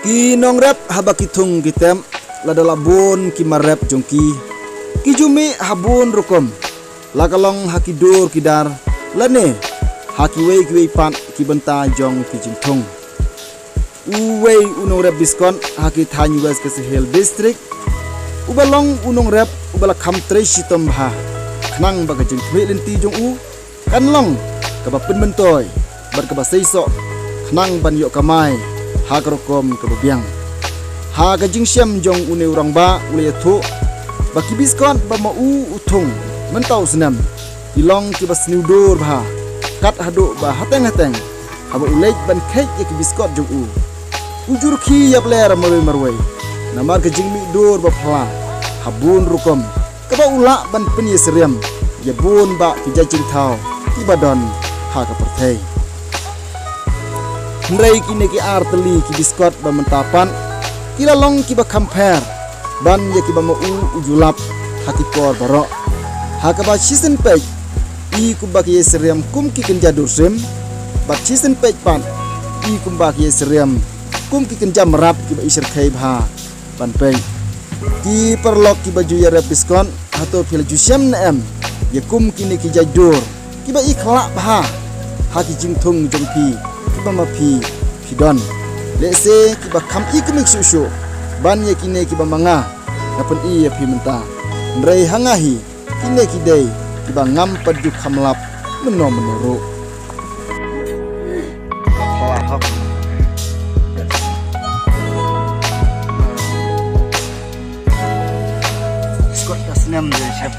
Ki nong rep haba kitung kitem ladala bon ki marep jongki ki jumi habun rukom lakalong hakidur kidar lane hakiwei kiwei pan ki benta jong ki jingtung uwei unong rep biskon haki thanyi wes ke Hill district ubalong unong rep ubala kham tre sitom ha khnang baga jing thwe lenti jong u kanlong kaba pin mentoy bar kaba seiso khnang ban yo kamai ha karokom kabubiang ha ka jingsyam jong une urang ba ule thu baki biskon ba ma u uthung mentau senam ilong ki bas niudur ba kat hadu ba hateng haba ulej ban khej ki biskot jong u ujur khi yap ler marwai namar ka jingmi dur ba phla habun rukom ka ba ula ban peni seriam ya bun ba ki jajing thau ki badon ha ka perthei Nrai kini ki arteli ki biskot ba mentapan kila long ki ba compare ban ya ki ba mau ujulap hati kor barok ha ka ba season page I ku ba ki seriam kum ki kenja dursim ba season page pan I kum ba ki seriam kum ki kenja merap ki ba isir khai ba ban pe ki perlok ki ba juya rep biskon atau pil jusyam na em ya kum kini ki jadur ki ba ikhlak ba ha ki jingthung jongpi bama pi pidon lese kiba kam ikmik susu ban ye kine kiba manga ngapen I pi menta ndrei hangahi kine kidei kiba ngam padu khamlap meno menuru Scott kasnem de chef